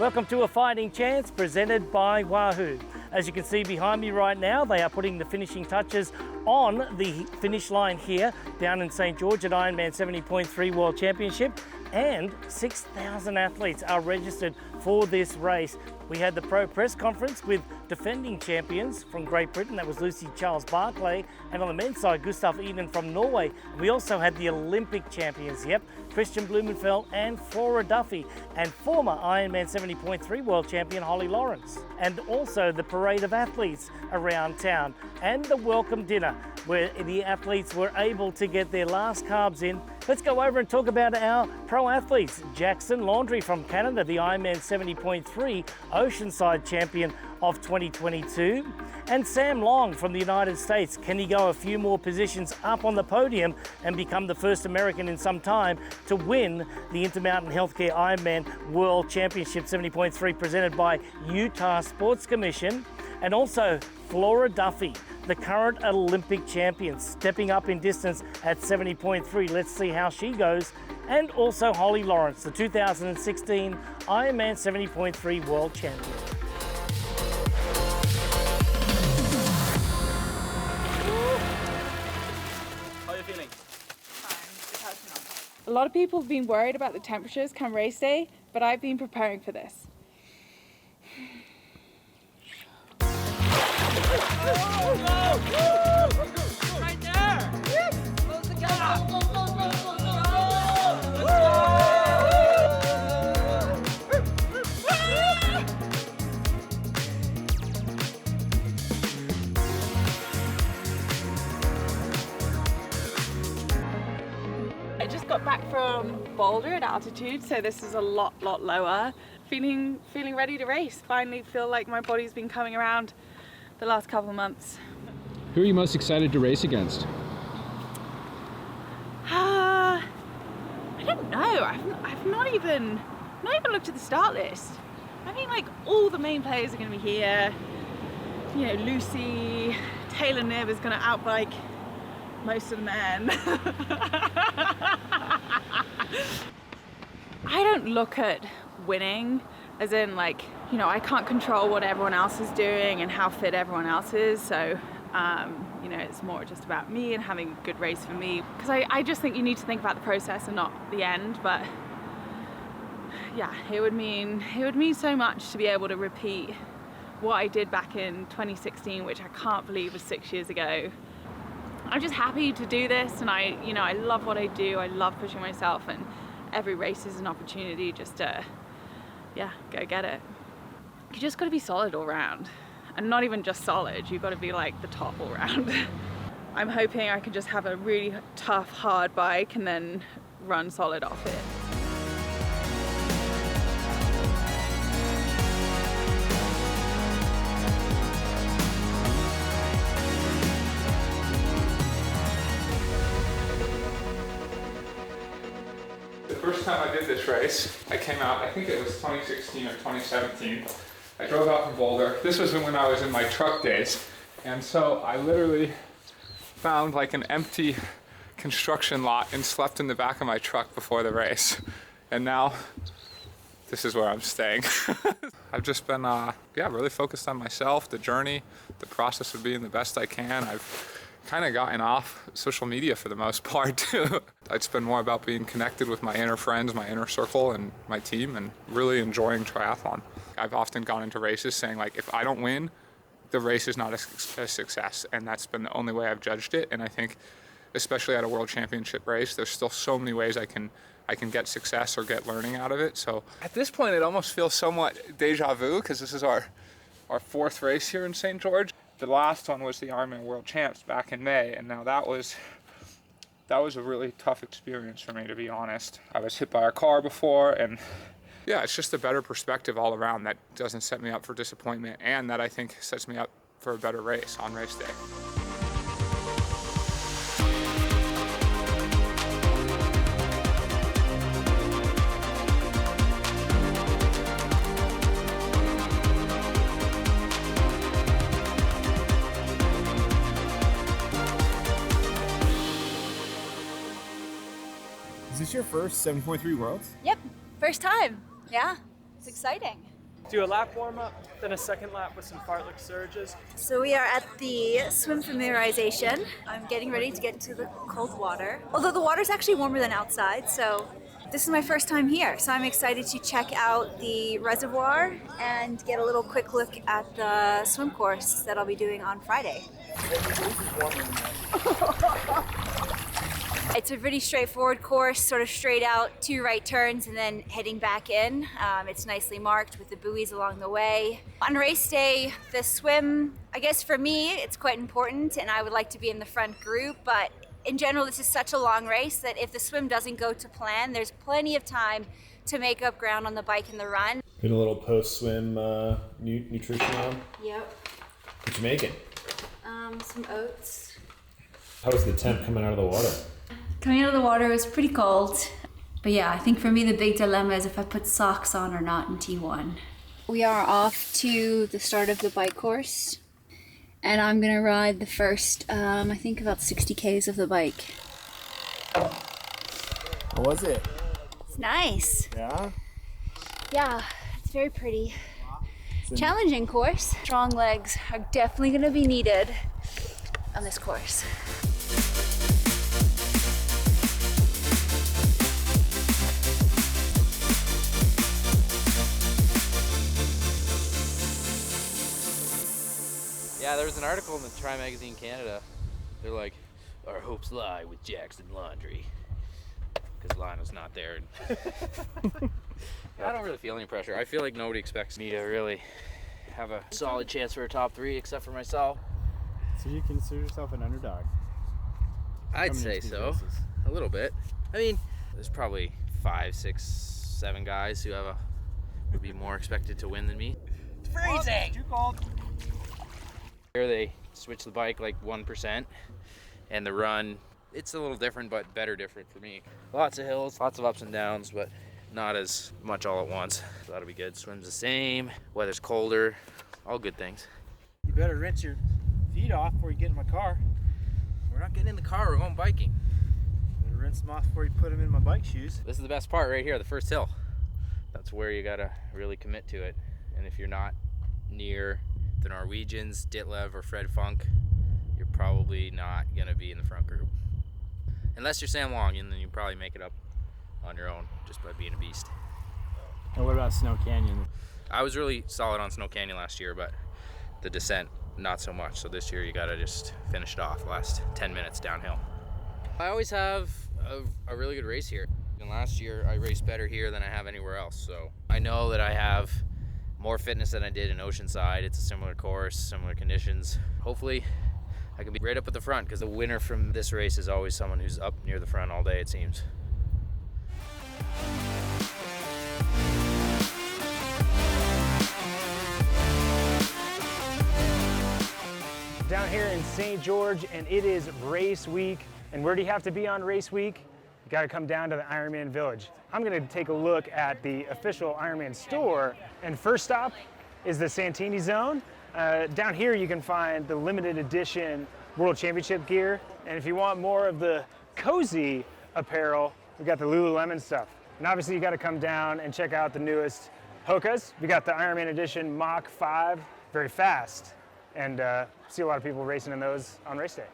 Welcome to A Fighting Chance, presented by Wahoo. As you can see behind me right now, they are putting the finishing touches on the finish line here down in St. George at Ironman 70.3 World Championship, and 6,000 athletes are registered for this race. We had the pro press conference with defending champions from Great Britain, that was Lucy Charles-Barclay, and on the men's side, Gustav Iden from Norway. We also had the Olympic champions, Christian Blumenfeld and Flora Duffy, and former Ironman 70.3 world champion Holly Lawrence. And also the parade of athletes around town, and the welcome dinner where the athletes were able to get their last carbs in. Let's go over and talk about our pro athletes. Jackson Laundry from Canada, the Ironman 70.3 Oceanside champion of 2022. And Sam Long from the United States. Can he go a few more positions up on the podium and become the first American in some time to win the Intermountain Healthcare Ironman World Championship 70.3 presented by Utah Sports Commission? And also Flora Duffy, the current Olympic champion, stepping up in distance at 70.3. Let's see how she goes. And also Holly Lawrence, the 2016 Ironman 70.3 world champion. How are you feeling? Fine. A lot of people have been worried about the temperatures come race day, but I've been preparing for this. Right there! Close the gap! I just got back from Boulder at altitude, so this is a lot lower. Feeling ready to race. Finally feel like my body's been coming around the last couple of months. Who are you most excited to race against? I don't know. I've not even looked at the start list. I mean, like, all the main players are going to be here. You know, Lucy, Taylor Knibb is going to outbike most of the men. I don't look at winning as in, like, you know, I can't control what everyone else is doing and how fit everyone else is, so you know, it's more just about me and having a good race for me, because I just think you need to think about the process and not the end. But yeah, it would mean so much to be able to repeat what I did back in 2016, which I can't believe was 6 years ago. I'm just happy to do this, and I love what I do. I love pushing myself, and every race is an opportunity just to, go get it. You just got to be solid all round, and not even just solid. You've got to be like the top all round. I'm hoping I can just have a really tough, hard bike and then run solid off it. The first time I did this race, I came out, I think it was 2016 or 2017. I drove out from Boulder. This was when I was in my truck days. And so I literally found like an empty construction lot and slept in the back of my truck before the race. And now this is where I'm staying. I've just been really focused on myself, the journey, the process of being the best I can. I've kind of gotten off social media for the most part too. It's been more about being connected with my inner friends, my inner circle, and my team, and really enjoying triathlon. I've often gone into races saying, like, if I don't win, the race is not a success, and that's been the only way I've judged it. And I think, especially at a world championship race, there's still so many ways I can get success or get learning out of it. So at this point, it almost feels somewhat deja vu, because this is our fourth race here in St. George. The last one was the Ironman World Champs back in May, and now that was a really tough experience for me, to be honest. I was hit by a car before, and yeah, it's just a better perspective all around that doesn't set me up for disappointment, and that I think sets me up for a better race on race day. Is this your first 7.3 Worlds? Yep, first time. Yeah, it's exciting. do a lap warm-up, then a second lap with some fartlek surges. So we are at the swim familiarization. I'm getting ready to get into the cold water. Although the water's actually warmer than outside, so this is my first time here. So I'm excited to check out the reservoir and get a little quick look at the swim course that I'll be doing on Friday. It's a pretty straightforward course, sort of straight out, 2 right turns and then heading back in. It's nicely marked with the buoys along the way. On race day, the swim, I guess for me, it's quite important and I would like to be in the front group, but in general, this is such a long race that if the swim doesn't go to plan, there's plenty of time to make up ground on the bike and the run. Get a little post-swim nutrition on. Yep. What you making? Some oats. How was the temp coming out of the water? Coming out of the water was pretty cold. But yeah, I think for me the big dilemma is if I put socks on or not in T1. We are off to the start of the bike course. And I'm gonna ride the first, I think about 60 Ks of the bike. How was it? It's nice. Yeah? Yeah, it's very pretty. Challenging course. Strong legs are definitely gonna be needed on this course. Yeah, there was an article in the Tri Magazine Canada. They're like, our hopes lie with Jackson Laundry. Because Lionel's not there. I don't really feel any pressure. I feel like nobody expects me to really have a solid chance for a top 3 except for myself. So you consider yourself an underdog? I'd say so. A little bit. I mean, there's probably 5, 6, 7 guys who would be more expected to win than me. It's freezing! Too cold. Here they switch the bike like 1%, and the run, it's a little different, but better different for me. Lots of hills, lots of ups and downs, but not as much all at once. So that'll be good. Swim's the same, weather's colder, all good things. You better rinse your feet off before you get in my car. We're not getting in the car, we're going biking. Better rinse them off before you put them in my bike shoes. This is the best part right here, the first hill. That's where you gotta really commit to it. And if you're not near the Norwegians, Ditlev or Fred Funk, you're probably not gonna be in the front group. Unless you're Sam Long, and then you probably make it up on your own just by being a beast. And what about Snow Canyon? I was really solid on Snow Canyon last year, but the descent, not so much. So this year you gotta just finish it off, last 10 minutes downhill. I always have a really good race here. And last year I raced better here than I have anywhere else. So I know that I have more fitness than I did in Oceanside. It's a similar course, similar conditions. Hopefully I can be right up at the front, because the winner from this race is always someone who's up near the front all day, it seems. Down here in St. George, and it is race week. And where do you have to be on race week? You gotta come down to the Ironman Village. I'm gonna take a look at the official Ironman store. And first stop is the Santini Zone. Down here you can find the limited edition World Championship gear. And if you want more of the cozy apparel, we got the Lululemon stuff. And obviously you gotta come down and check out the newest Hokas. We got the Ironman edition Mach 5, very fast. And see a lot of people racing in those on race day.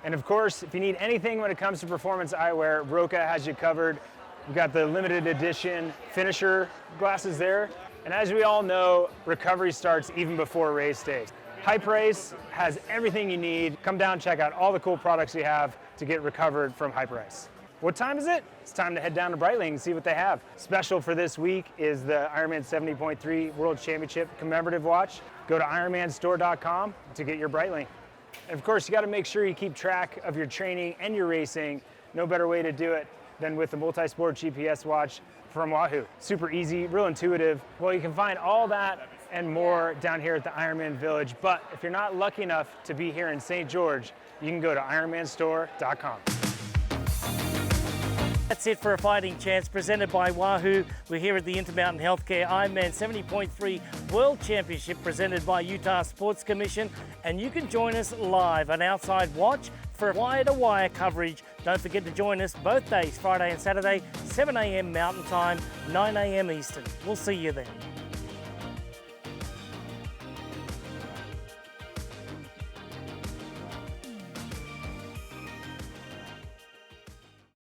And of course, if you need anything when it comes to performance eyewear, Roka has you covered. We've got the limited edition finisher glasses there. And as we all know, recovery starts even before race day. Hype Race has everything you need. Come down, check out all the cool products we have to get recovered from Hype Race. What time is it? It's time to head down to Breitling and see what they have. Special for this week is the Ironman 70.3 World Championship commemorative watch. Go to ironmanstore.com to get your Breitling. And of course, you got to make sure you keep track of your training and your racing. No better way to do it than with the multi-sport GPS watch from Wahoo. Super easy, real intuitive. Well, you can find all that and more down here at the Ironman Village. But if you're not lucky enough to be here in St. George, you can go to ironmanstore.com. That's it for A Fighting Chance, presented by Wahoo. We're here at the Intermountain Healthcare Ironman 70.3 World Championship, presented by Utah Sports Commission. And you can join us live on Outside Watch for wire-to-wire coverage. Don't forget to join us both days, Friday and Saturday, 7 a.m. Mountain Time, 9 a.m. Eastern. We'll see you then.